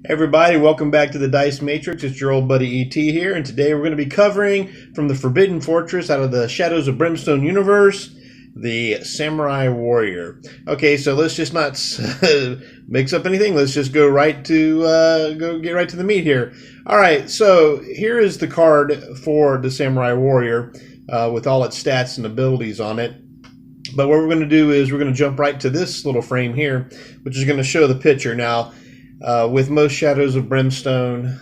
Everybody, welcome back to the Dice Matrix. It's your old buddy ET here, and today we're going to be covering from the Forbidden Fortress out of the Shadows of Brimstone universe, the Samurai Warrior. Okay, so let's just not mix up anything. Let's just go right to get right to the meat here. All right, so here is the card for the Samurai Warrior with all its stats and abilities on it. But what we're going to do is we're going to jump right to this little frame here, which is going to show the picture. Now, with most Shadows of Brimstone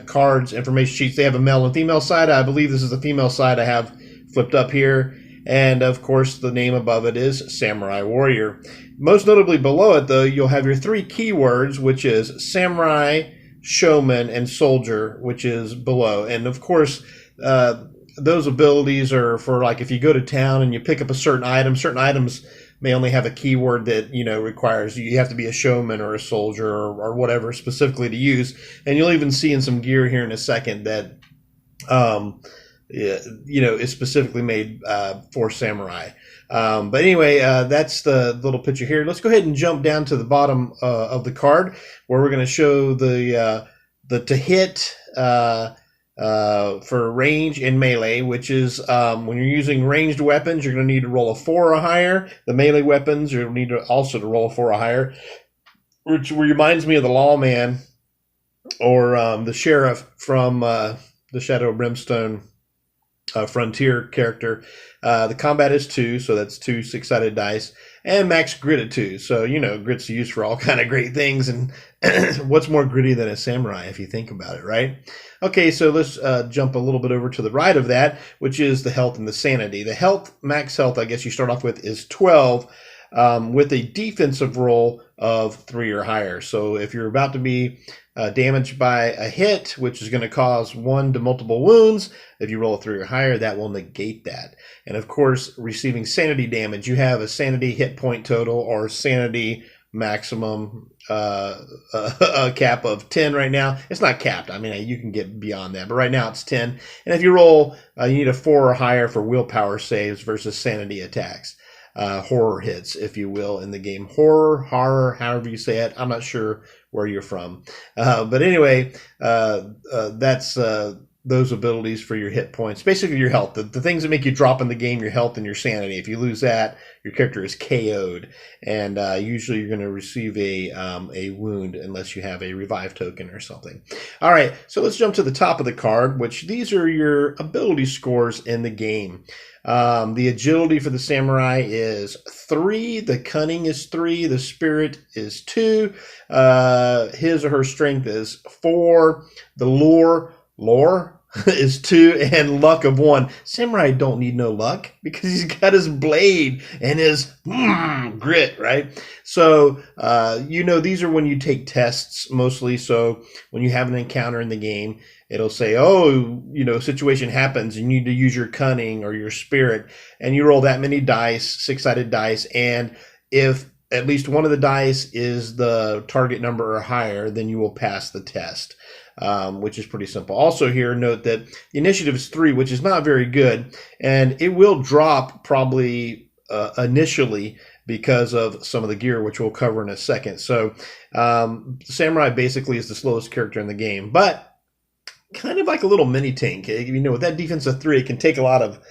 cards, information sheets, they have a male and female side. I believe this is the female side I have flipped up here. And, of course, the name above it is Samurai Warrior. Most notably below it, though, you'll have your three keywords, which is Samurai, Showman, and Soldier, which is below. And, of course, those abilities are for, like, if you go to town and you pick up a certain items may only have a keyword that, you know, requires you have to be a showman or a soldier or whatever specifically to use. And you'll even see in some gear here in a second that, you know, is specifically made for samurai. But anyway, that's the little picture here. Let's go ahead and jump down to the bottom of the card where we're going to show the to hit for range and melee, which is when you're using ranged weapons, you're going to need to roll a 4 or higher. The melee weapons, you'll need to also roll a 4 or higher, which reminds me of the lawman or the sheriff from the Shadow of Brimstone Frontier character. The combat is 2, so that's 2 6-sided dice, and max grit at 2. So, you know, grit's used for all kind of great things, and what's more gritty than a samurai if you think about it, right? Okay, so let's jump a little bit over to the right of that, which is the health and the sanity. The health, max health, I guess you start off with, is 12, with a defensive roll of 3 or higher. So if you're about to be damaged by a hit, which is going to cause 1 to multiple wounds, if you roll a 3 or higher, that will negate that. And of course, receiving sanity damage, you have a sanity hit point total or sanity maximum a cap of 10 right now. It's not capped. I mean, you can get beyond that, but right now it's 10. And if you roll, you need a 4 or higher for willpower saves versus sanity attacks. Horror hits, if you will, in the game. Horror, however you say it. I'm not sure where you're from. But anyway, that's those abilities for your hit points. Basically your health. The things that make you drop in the game, your health and your sanity. If you lose that, your character is KO'd. And usually you're going to receive a wound unless you have a revive token or something. All right, so let's jump to the top of the card, which these are your ability scores in the game. The agility for the samurai is 3, the cunning is 3, the spirit is 2, his or her strength is 4, the lore is 2, and luck of 1. Samurai don't need no luck because he's got his blade and his grit, right? So, you know, these are when you take tests mostly. So when you have an encounter in the game, it'll say, oh, you know, situation happens. You need to use your cunning or your spirit. And you roll that many dice, 6-sided dice. And if at least one of the dice is the target number or higher, then you will pass the test, which is pretty simple. Also here, note that the initiative is 3, which is not very good. And it will drop probably initially because of some of the gear, which we'll cover in a second. So Samurai basically is the slowest character in the game. But kind of like a little mini tank. You know, with that defense of 3, it can take a lot of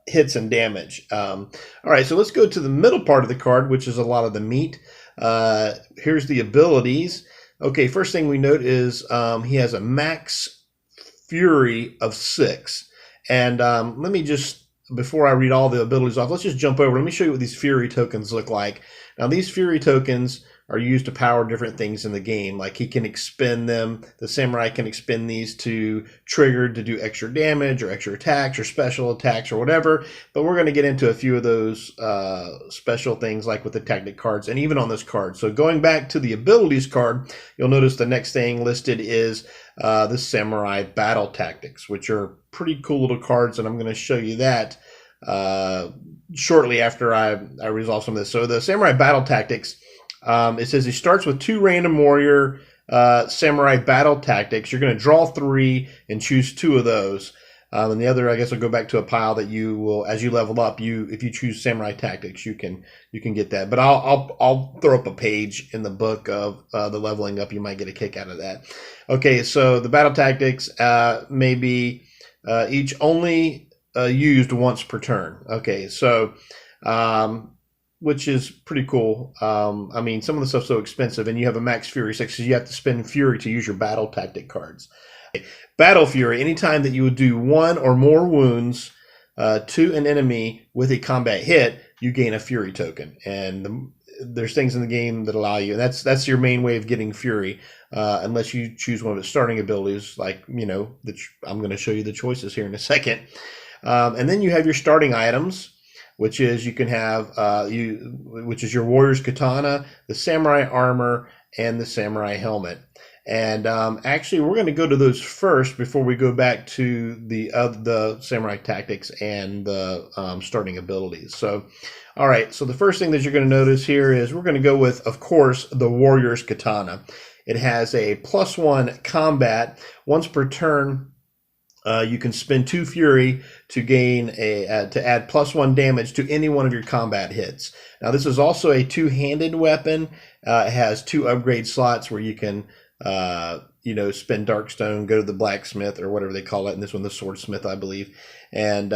hits and damage. All right, so let's go to the middle part of the card, which is a lot of the meat. Here's the abilities. Okay, first thing we note is he has a max fury of 6. And let me just, before I read all the abilities off, let's just jump over. Let me show you what these fury tokens look like. Now, these fury tokens are used to power different things in the game. Like he can expend them. The samurai can expend these to trigger to do extra damage or extra attacks or special attacks or whatever. But we're going to get into a few of those special things like with the tactic cards and even on this card. So going back to the abilities card, you'll notice the next thing listed is the samurai battle tactics, which are pretty cool little cards. And I'm going to show you that shortly after I resolve some of this. So the samurai battle tactics, it says he starts with 2 random warrior samurai battle tactics. You're going to draw 3 and choose 2 of those. And the other, I guess, will go back to a pile that you will, as you level up, if you choose Samurai Tactics, you can get that. But I'll throw up a page in the book of the leveling up. You might get a kick out of that. Okay, so the battle tactics may be each only used once per turn. Okay, so which is pretty cool. I mean, some of the stuff's so expensive, and you have a max Fury 6, so you have to spend Fury to use your battle tactic cards. Battle Fury, anytime that you would do 1 or more wounds to an enemy with a combat hit, you gain a Fury token. And there's things in the game that allow you, and that's your main way of getting Fury, unless you choose one of its starting abilities, like, you know, I'm going to show you the choices here in a second. And then you have your starting items, which is you can have which is your warrior's katana, the samurai armor, and the samurai helmet. And actually, we're going to go to those first before we go back to the samurai tactics and the starting abilities. So, all right. So the first thing that you're going to notice here is we're going to go with, of course, the warrior's katana. It has a +1 combat. Once per turn, you can spend 2 Fury to gain to add +1 damage to any one of your combat hits. Now, this is also a 2-handed weapon. It has 2 upgrade slots where you can you know, spend Darkstone, go to the blacksmith or whatever they call it, and this one the swordsmith, I believe, and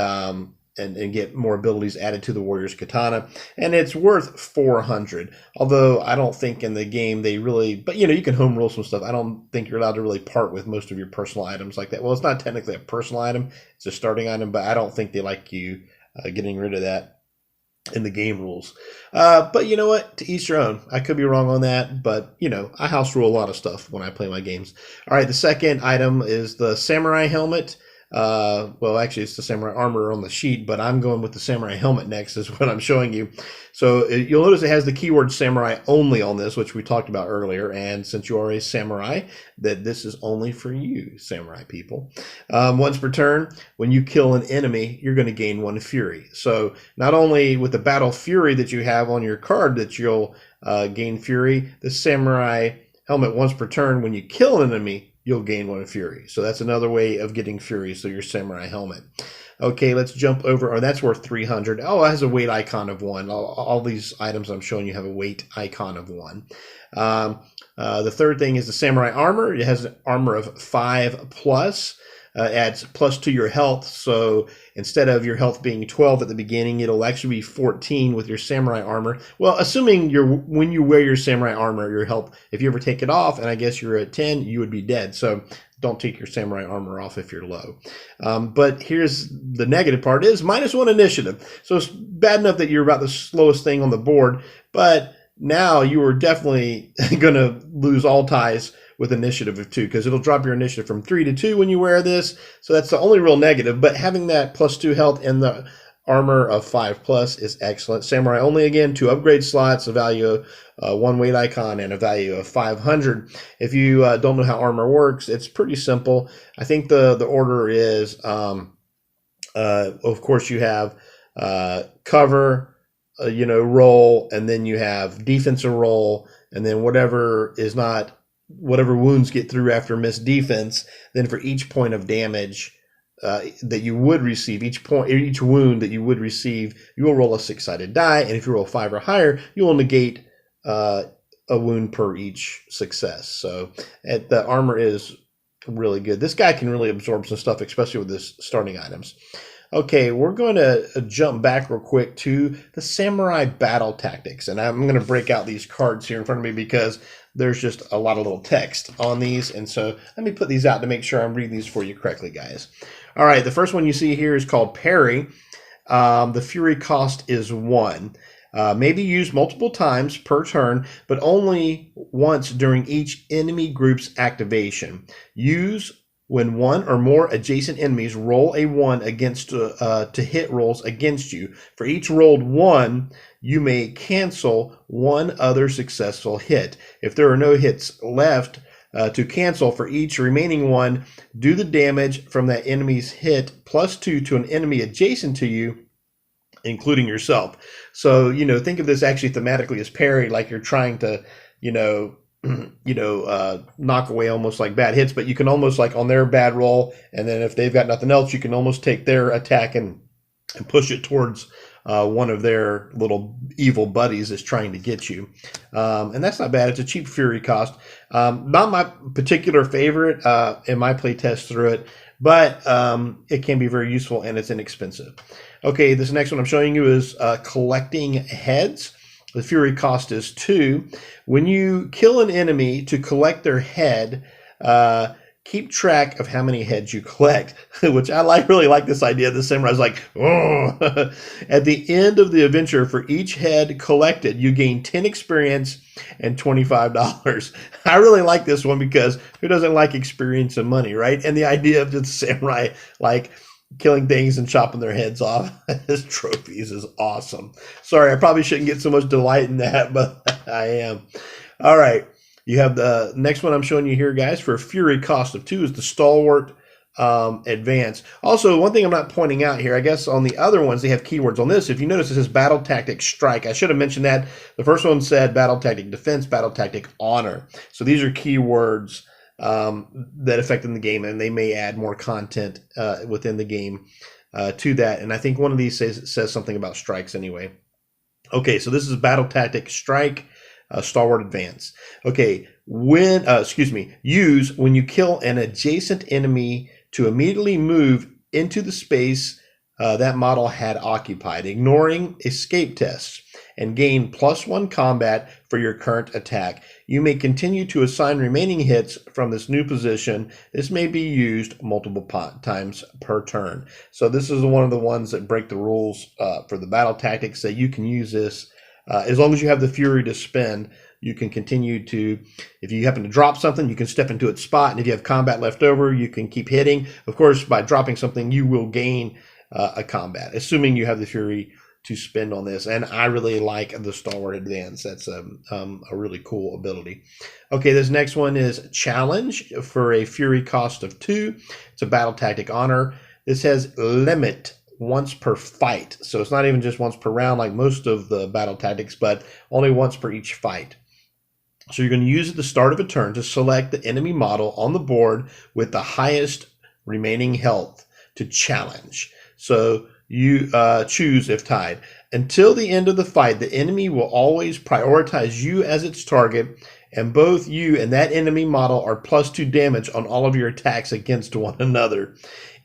get more abilities added to the warrior's katana. And it's worth 400. Although I don't think in the game they really, but you know, you can home rule some stuff. I don't think you're allowed to really part with most of your personal items like that. Well, it's not technically a personal item; it's a starting item, but I don't think they like you getting rid of that in the game rules. But you know what? To each your own. I could be wrong on that, but you know, I house rule a lot of stuff when I play my games. All right, the second item is the samurai helmet. Well, actually, it's the samurai armor on the sheet, but I'm going with the samurai helmet next is what I'm showing you. So you'll notice it has the keyword samurai only on this, which we talked about earlier. And since you are a samurai, that this is only for you, samurai people. Once per turn, when you kill an enemy, you're going to gain 1 Fury. So not only with the battle Fury that you have on your card that you'll gain Fury, the samurai helmet once per turn, when you kill an enemy, you'll gain 1 Fury. So that's another way of getting Fury, so your samurai helmet. Okay, let's jump over. Oh, that's worth 300. Oh, it has a weight icon of 1. All these items I'm showing you have a weight icon of 1. The third thing is the samurai armor. It has an armor of 5+. Adds plus to your health. So instead of your health being 12 at the beginning, it'll actually be 14 with your samurai armor. Well, assuming when you wear your samurai armor, your health, if you ever take it off, and I guess you're at 10, you would be dead. So don't take your samurai armor off if you're low. But here's the negative part is -1 initiative. So it's bad enough that you're about the slowest thing on the board, but now you are definitely going to lose all ties with initiative of 2, because it'll drop your initiative from 3 to 2 when you wear this. So that's the only real negative. But having that +2 health and the armor of 5+ is excellent. Samurai only again, 2 upgrade slots, a value of 1 weight icon, and a value of 500. If you don't know how armor works, it's pretty simple. I think the order is, of course, you have cover, you know, roll, and then you have defensive roll, and then whatever wounds get through after missed defense, then for each point of damage that you would receive, each wound that you would receive, you will roll a 6-sided die, and if you roll 5 or higher, you will negate a wound per each success. So the armor is really good. This guy can really absorb some stuff, especially with his starting items. Okay, we're going to jump back real quick to the samurai battle tactics, and I'm going to break out these cards here in front of me because there's just a lot of little text on these, and so let me put these out to make sure I'm reading these for you correctly, guys. All right, the first one you see here is called Parry. The Fury cost is 1. May be used multiple times per turn, but only once during each enemy group's activation. Use when 1 or more adjacent enemies roll a 1 against to hit rolls against you. For each rolled 1, you may cancel 1 other successful hit. If there are no hits left to cancel for each remaining 1, do the damage from that enemy's hit +2 to an enemy adjacent to you, including yourself. So, you know, think of this actually thematically as parry, like you're trying to, you know, knock away almost like bad hits, but you can almost like on their bad roll, and then if they've got nothing else, you can almost take their attack and push it towards one of their little evil buddies that's trying to get you. And that's not bad. It's a cheap fury cost. Not my particular favorite in my play test through it, but it can be very useful and it's inexpensive. Okay, this next one I'm showing you is collecting heads. The fury cost is 2. When you kill an enemy to collect their head, keep track of how many heads you collect, which I really like this idea. The samurai is like, oh. At the end of the adventure, for each head collected, you gain 10 experience and $25. I really like this one because who doesn't like experience and money, right? And the idea of the samurai like killing things and chopping their heads off as trophies is awesome. Sorry, I probably shouldn't get so much delight in that, but I am. All right. You have the next one I'm showing you here, guys, for a fury cost of 2 is the Stalwart Advance. Also, one thing I'm not pointing out here, I guess on the other ones, they have keywords. On this, if you notice, it says Battle Tactic Strike. I should have mentioned that. The first one said Battle Tactic Defense, Battle Tactic Honor. So these are keywords that affect in the game, and they may add more content within the game to that. And I think one of these says something about strikes anyway. Okay, so this is Battle Tactic Strike, Stalwart Advance. Okay, use when you kill an adjacent enemy to immediately move into the space that model had occupied, ignoring escape tests, and gain +1 combat for your current attack. You may continue to assign remaining hits from this new position. This may be used multiple times per turn. So this is one of the ones that break the rules for the battle tactics, that you can use this as long as you have the fury to spend. You can continue to, if you happen to drop something, you can step into its spot, and if you have combat left over, you can keep hitting. Of course, by dropping something, you will gain a combat, assuming you have the fury to spend on this. And I really like the Stalwart Advance. That's a really cool ability. Okay, this next one is Challenge for a fury cost of 2. It's a battle tactic honor. This has limit once per fight, so it's not even just once per round like most of the battle tactics, but only once per each fight. So you're going to use at the start of a turn to select the enemy model on the board with the highest remaining health to challenge. So you choose if tied. Until the end of the fight, the enemy will always prioritize you as its target, and both you and that enemy model are +2 damage on all of your attacks against one another.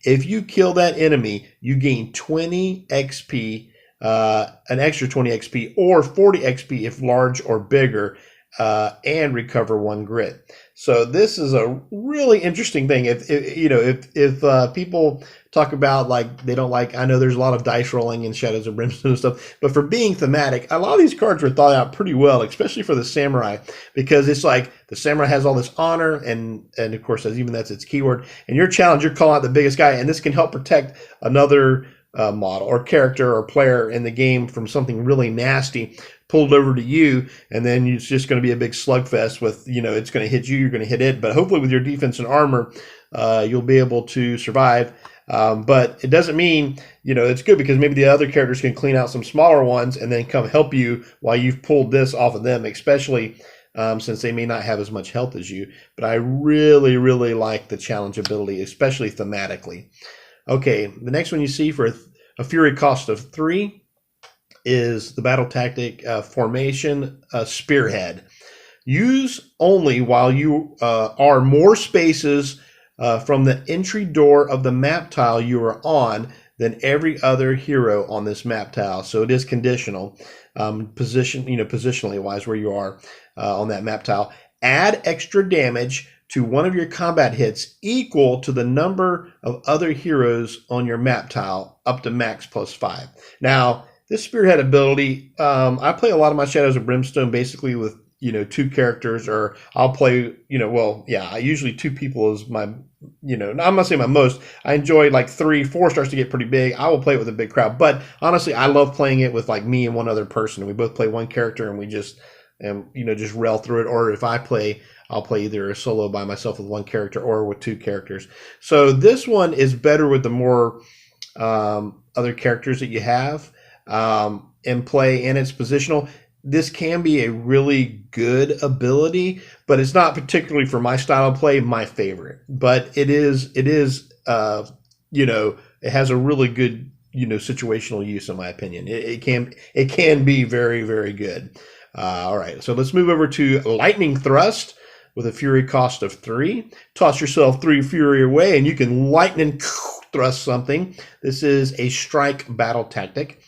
If you kill that enemy, you gain 20 XP, an extra 20 XP, or 40 XP if large or bigger, and recover 1 grit. So this is a really interesting thing. If people talk about like they don't like, I know there's a lot of dice rolling in Shadows of Brimstone and stuff, but for being thematic, a lot of these cards were thought out pretty well, especially for the samurai, because it's like the samurai has all this honor, and of course that's its keyword, and your challenge, you're calling out the biggest guy, and this can help protect another model or character or player in the game from something really nasty pulled over to you, and then it's just going to be a big slugfest with, it's going to hit you, you're going to hit it, but hopefully with your defense and armor, you'll be able to survive. But it doesn't mean, it's good because maybe the other characters can clean out some smaller ones and then come help you while you've pulled this off of them, especially since they may not have as much health as you. But I really, really like the challenge ability, especially thematically. Okay, the next one you see for a fury cost of 3 is the battle tactic formation Spearhead. Use only while you are more spaces from the entry door of the map tile you are on than every other hero on this map tile. So it is conditional, positionally wise where you are on that map tile. Add extra damage to one of your combat hits equal to the number of other heroes on your map tile up to max +5. Now, this Spearhead ability, I play a lot of my Shadows of Brimstone basically with 2 characters, or I'll play, usually 2 people is my, I'm not saying my most. I enjoy like 3, 4 starts to get pretty big. I will play it with a big crowd, but honestly, I love playing it with like me and one other person. We both play one character and we just, just rail through it. Or if I play, I'll play either a solo by myself with 1 character or with 2 characters. So this one is better with the more other characters that you have in play, and it's positional. this can be a really good ability, but it's not particularly for my style of play my favorite. But it is you know, it has a really good, you know, situational use in my opinion. It can be very, very good. All right, so let's move over to lightning thrust with a fury cost of 3. Toss yourself 3 fury away and you can lightning thrust something. This is a strike battle tactic.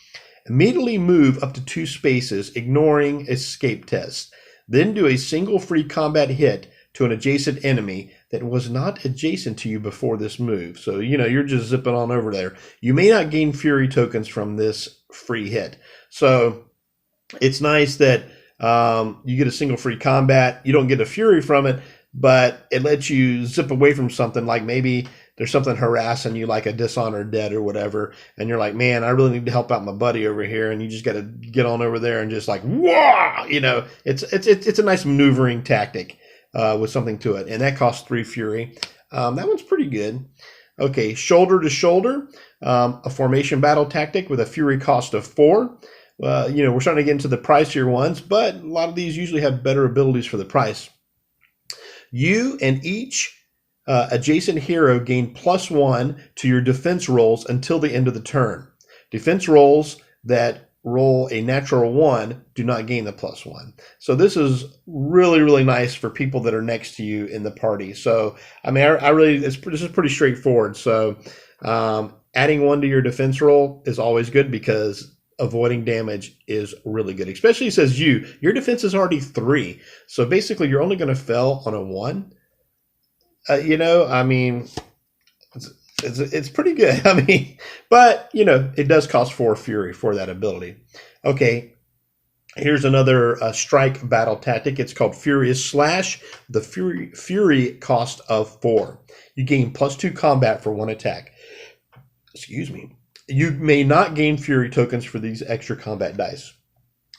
Immediately move up to 2 spaces, ignoring escape tests. Then do a single free combat hit to an adjacent enemy that was not adjacent to you before this move. So, you know, you're just zipping on over there. You may not gain fury tokens from this free hit. So it's nice that you get a single free combat. You don't get a fury from it, but it lets you zip away from something, like maybe there's something harassing you, like a dishonored dead or whatever, and you're like, man, I really need to help out my buddy over here, and you just got to get on over there and just like, wah, you know, it's a nice maneuvering tactic with something to it, and that costs 3 fury. That one's pretty good. Okay, shoulder to shoulder, a formation battle tactic with a fury cost of 4. You know, we're starting to get into the pricier ones, but a lot of these usually have better abilities for the price. You and each adjacent hero gain +1 to your defense rolls until the end of the turn. Defense rolls that roll a natural 1 do not gain the +1. So this is really, really nice for people that are next to you in the party. So, I mean, I really, this is pretty straightforward. So adding 1 to your defense roll is always good because avoiding damage is really good, especially, it says your defense is already 3. So basically you're only going to fail on a 1. You know, I mean, it's pretty good. I mean, but, you know, it does cost 4 fury for that ability. Okay, here's another strike battle tactic. It's called Furious Slash. The fury cost of 4. You gain +2 combat for 1 attack. Excuse me. You may not gain fury tokens for these extra combat dice.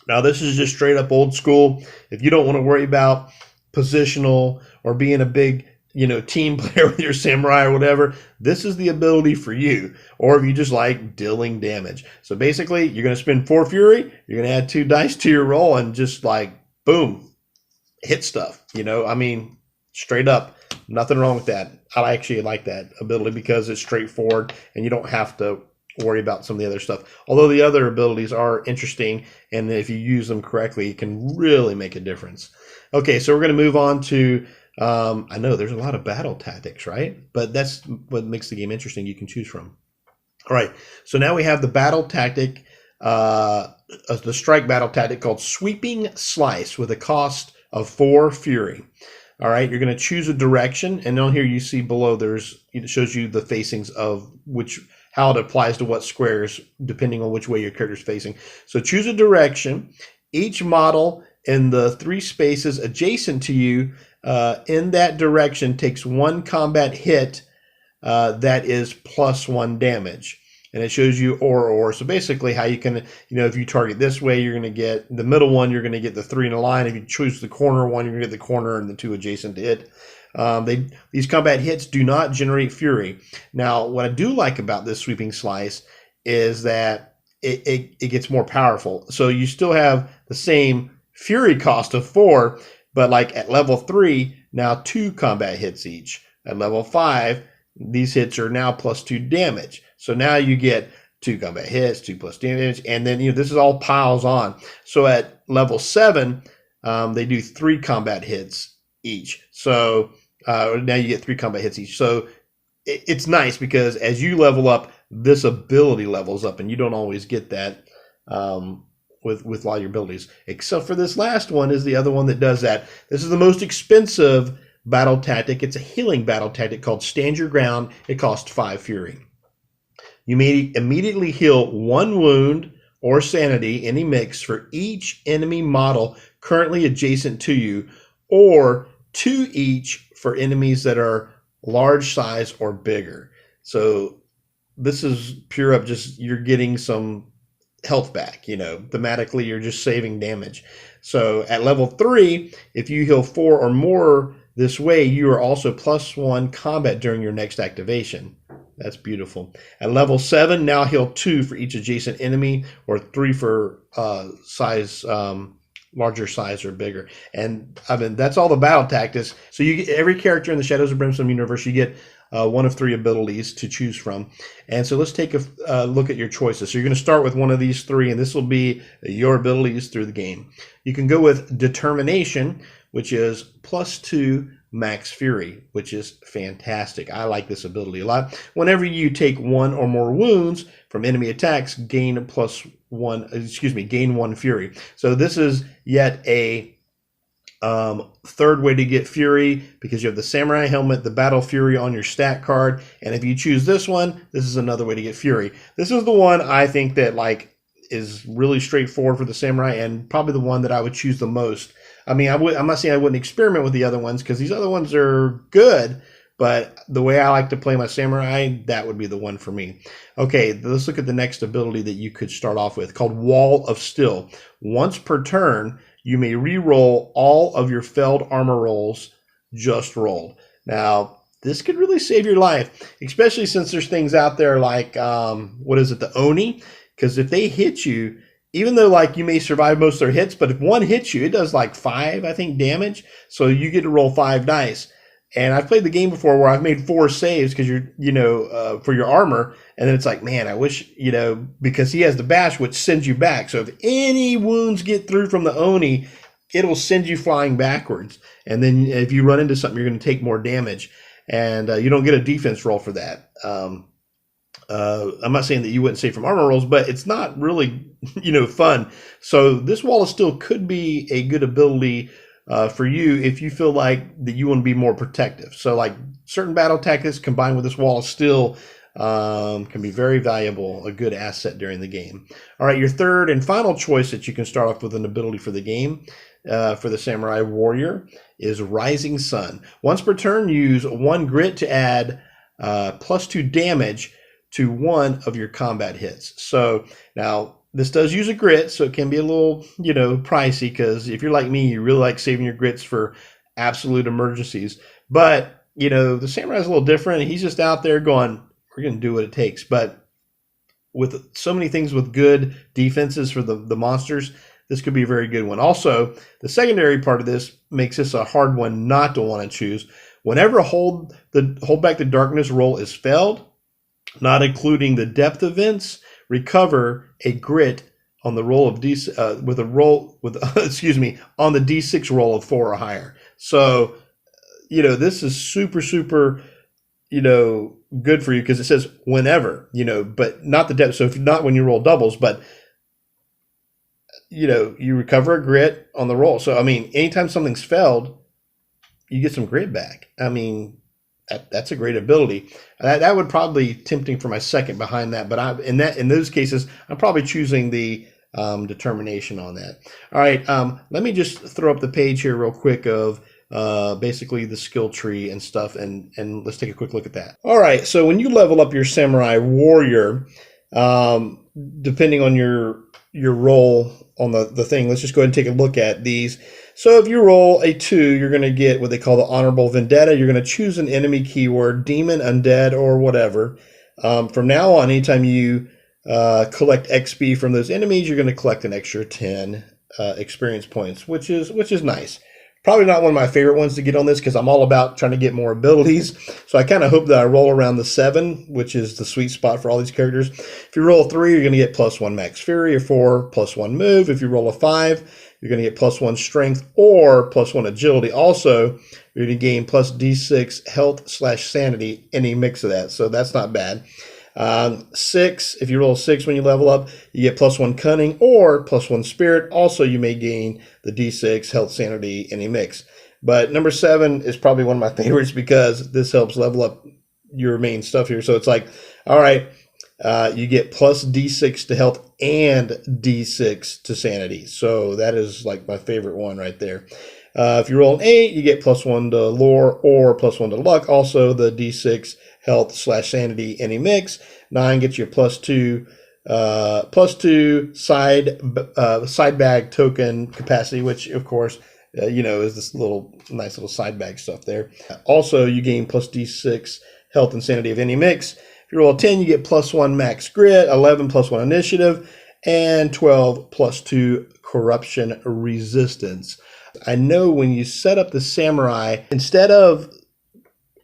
Now, this is just straight up old school. If you don't want to worry about positional or being a big, you know, team player with your samurai or whatever, this is the ability for you. Or if you just like dealing damage. So basically, you're going to spend 4 fury, you're going to add 2 dice to your roll and just like, boom, hit stuff. You know, I mean, straight up, nothing wrong with that. I actually like that ability because it's straightforward and you don't have to worry about some of the other stuff. Although the other abilities are interesting, and if you use them correctly, it can really make a difference. Okay, so we're going to move on to, I know there's a lot of battle tactics, right? But that's what makes the game interesting. You can choose from. All right, so now we have the battle tactic, the strike battle tactic called Sweeping Slice with a cost of 4 fury. All right, you're going to choose a direction, and on here you see below it shows you the facings of how it applies to what squares depending on which way your character's facing. So choose a direction. Each model in the 3 spaces adjacent to you in that direction takes 1 combat hit that is +1 damage. And it shows you or. So basically how you can, you know, if you target this way, you're going to get the middle one, you're going to get the 3 in a line. If you choose the corner one, you're going to get the corner and the 2 adjacent to it. These combat hits do not generate fury. Now, what I do like about this sweeping slice is that it gets more powerful. So you still have the same fury cost of 4, but like at level 3, now 2 combat hits each. At level 5, these hits are now +2 damage. So now you get 2 combat hits, 2 plus damage, and then, you know, this is all piles on. So at level 7, they do 3 combat hits each. So now you get 3 combat hits each. So it's nice because as you level up, this ability levels up, and you don't always get that with a lot of your abilities. Except for this last one is the other one that does that. This is the most expensive battle tactic. It's a healing battle tactic called Stand Your Ground. It costs 5 fury. You may immediately heal 1 wound or sanity, any mix, for each enemy model currently adjacent to you, or 2 each for enemies that are large size or bigger. So this is pure up, just you're getting some health back, you know, thematically you're just saving damage. So at level 3, if you heal 4 or more this way, you are also +1 combat during your next activation. That's beautiful. At level 7, now heal 2 for each adjacent enemy, or 3 for size larger size or bigger. And I mean, that's all the battle tactics. So you get, every character in the Shadows of Brimstone universe, you get one of 3 abilities to choose from. And so let's take a look at your choices. So you're going to start with one of these 3, and this will be your abilities through the game. You can go with Determination, which is +2 Max Fury, which is fantastic. I like this ability a lot. Whenever you take 1 or more wounds from enemy attacks, gain 1 Fury. So this is yet a third way to get Fury, because you have the Samurai Helmet, the Battle Fury on your stat card, and if you choose this one, this is another way to get Fury. This is the one I think that like is really straightforward for the Samurai, and probably the one that I would choose the most. I mean, I'm not saying I wouldn't experiment with the other ones, because these other ones are good, but the way I like to play my Samurai, that would be the one for me. Okay, let's look at the next ability that you could start off with, called Wall of Steel. Once per turn, you may re-roll all of your failed armor rolls just rolled. Now, this could really save your life, especially since there's things out there like, what is it, the Oni? Because if they hit you, even though like you may survive most of their hits, but if one hits you, it does like 5, I think, damage. So you get to roll 5 dice. And I've played the game before where I've made 4 saves because you're, for your armor. And then it's like, man, I wish, because he has the bash, which sends you back. So if any wounds get through from the Oni, it'll send you flying backwards. And then if you run into something, you're going to take more damage. And you don't get a defense roll for that. I'm not saying that you wouldn't save from armor rolls, but it's not really, fun. So this Wall of Steel could be a good ability for you if you feel like that you want to be more protective. So like certain battle tactics combined with this Wall of Steel can be very valuable, a good asset during the game. All right, your third and final choice that you can start off with an ability for the game for the Samurai Warrior is Rising Sun. Once per turn, use 1 grit to add +2 damage to 1 of your combat hits. So now this does use a grit, so it can be a little, pricey, because if you're like me, you really like saving your grits for absolute emergencies. But, the Samurai's a little different. He's just out there going, we're going to do what it takes. But with so many things with good defenses for the monsters, this could be a very good one. Also, the secondary part of this makes this a hard one not to want to choose. Whenever hold back the darkness roll is failed, not including the depth events, recover a grit on the roll of on the D6 roll of 4 or higher. So, this is super, super, good for you, because it says whenever, but not the depth. So if not when you roll doubles, but you recover a grit on the roll. So I mean, anytime something's failed, you get some grit back. I mean, that's a great ability. That would probably be tempting for my second behind that, but in those cases, I'm probably choosing the determination on that. All right, let me just throw up the page here real quick of basically the skill tree and stuff, and let's take a quick look at that. All right, so when you level up your Samurai Warrior, depending on your role on the thing, let's just go ahead and take a look at these. So if you roll a 2, you're going to get what they call the Honorable Vendetta. You're going to choose an enemy keyword, demon, undead, or whatever. From now on, anytime you collect XP from those enemies, you're going to collect an extra 10 experience points, which is nice. Probably not one of my favorite ones to get on this, because I'm all about trying to get more abilities. So I kind of hope that I roll around the 7, which is the sweet spot for all these characters. If you roll a 3, you're going to get +1 Max Fury, or 4, +1 Move. If you roll a 5, you're going to get +1 Strength or +1 Agility. Also, you're going to gain +D6 Health/Sanity, any mix of that. So that's not bad. 6, if you roll a 6 when you level up, you get +1 Cunning or +1 Spirit. Also, you may gain the D6 Health, Sanity, any mix. But number 7 is probably one of my favorites, because this helps level up your main stuff here. So it's like, all right, you get +D6 to health and D6 to sanity. So that is like my favorite one right there. If you roll an 8, you get +1 to lore or +1 to luck. Also, the D6 health/sanity, any mix. 9 gets you a +2 side bag token capacity, which of course is this nice little side bag stuff there. Also, you gain +D6 health and sanity of any mix. If you roll a 10, you get +1 max grit, 11 +1 initiative, and 12 plus 2 corruption resistance. I know when you set up the samurai, instead of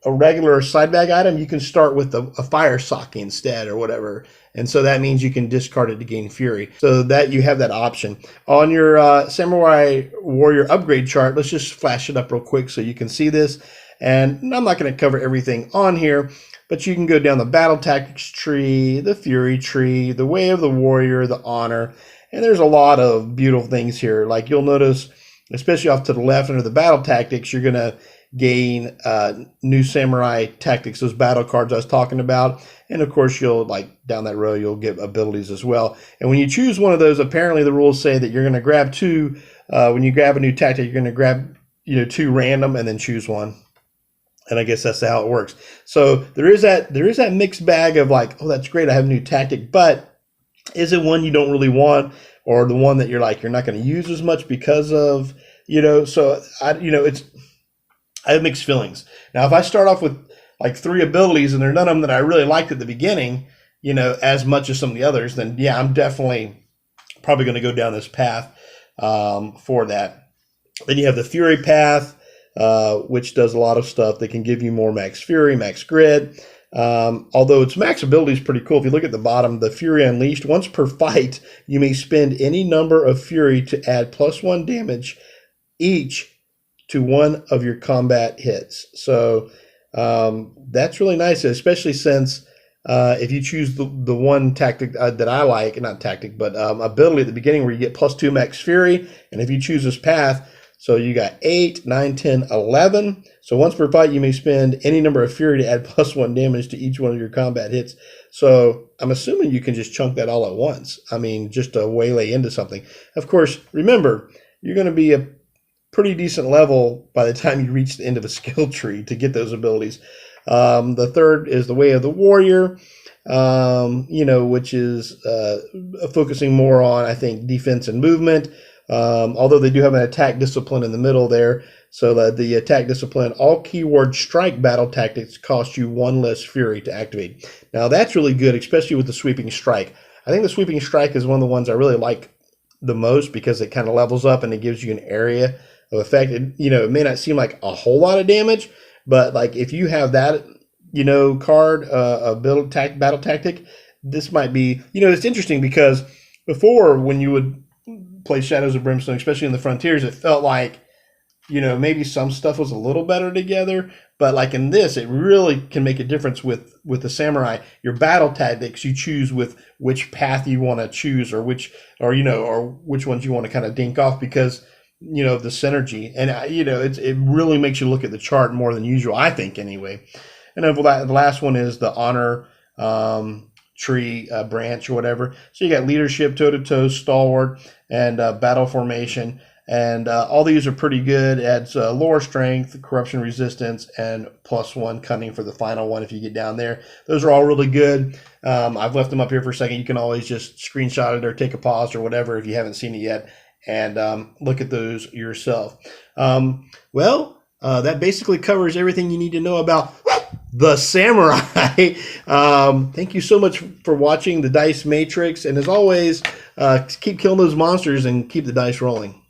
a regular side bag item, you can start with a fire socket instead or whatever. And so that means you can discard it to gain fury. So that you have that option. On your Samurai Warrior upgrade chart, let's just flash it up real quick so you can see this. And I'm not going to cover everything on here, but you can go down the battle tactics tree, the fury tree, the way of the warrior, the honor. And there's a lot of beautiful things here. Like you'll notice, especially off to the left under the battle tactics, you're going to gain new samurai tactics, those battle cards I was talking about. And of course, you'll, like down that row, you'll get abilities as well. And when you choose one of those, apparently the rules say that you're going to grab two. When you grab a new tactic, you're going to grab, two random and then choose one. And I guess that's how it works. So there is that mixed bag of like, oh, that's great, I have a new tactic, but is it one you don't really want, or the one that you're like, you're not going to use as much because of, so I have mixed feelings. Now, if I start off with like 3 abilities and there are none of them that I really liked at the beginning, as much as some of the others, then yeah, I'm definitely probably going to go down this path for that. Then you have the Fury path, which does a lot of stuff. They can give you more max Fury, max grid. Although its max ability is pretty cool. If you look at the bottom, the Fury Unleashed, once per fight, you may spend any number of Fury to add +1 damage each to one of your combat hits. So that's really nice, especially since if you choose the one tactic that I like, not tactic, but ability at the beginning where you get +2 max Fury, and if you choose this path, so you got 8, 9, 10, 11. So once per fight, you may spend any number of Fury to add +1 damage to each one of your combat hits. So I'm assuming you can just chunk that all at once. I mean, just to waylay into something. Of course, remember, you're going to be a pretty decent level by the time you reach the end of a skill tree to get those abilities. The third is the Way of the Warrior, which is focusing more on, I think, defense and movement. Although they do have an attack discipline in the middle there, so that the attack discipline, all keyword strike battle tactics cost you 1 less Fury to activate. Now that's really good, especially with the sweeping strike. I think the sweeping strike is one of the ones I really like the most because it kind of levels up and it gives you an area of effect. It may not seem like a whole lot of damage, but like if you have that, card, a battle tactic, this might be, it's interesting because before when you would play Shadows of Brimstone, especially in the Frontiers, it felt like, maybe some stuff was a little better together, but like in this, it really can make a difference with the Samurai. Your battle tactics, you choose with which path you want to choose, or which ones you want to kind of dink off because, of the synergy. And, it really makes you look at the chart more than usual, I think, anyway. And then the last one is the Honor tree branch or whatever. So you got leadership, toe-to-toe, stalwart, and battle formation. And all these are pretty good. Adds lore strength, corruption resistance, and +1 cunning for the final one if you get down there. Those are all really good. I've left them up here for a second. You can always just screenshot it or take a pause or whatever if you haven't seen it yet, and look at those yourself. That basically covers everything you need to know about the Samurai. Thank you so much for watching the Dice Matrix, and as always, keep killing those monsters and keep the dice rolling.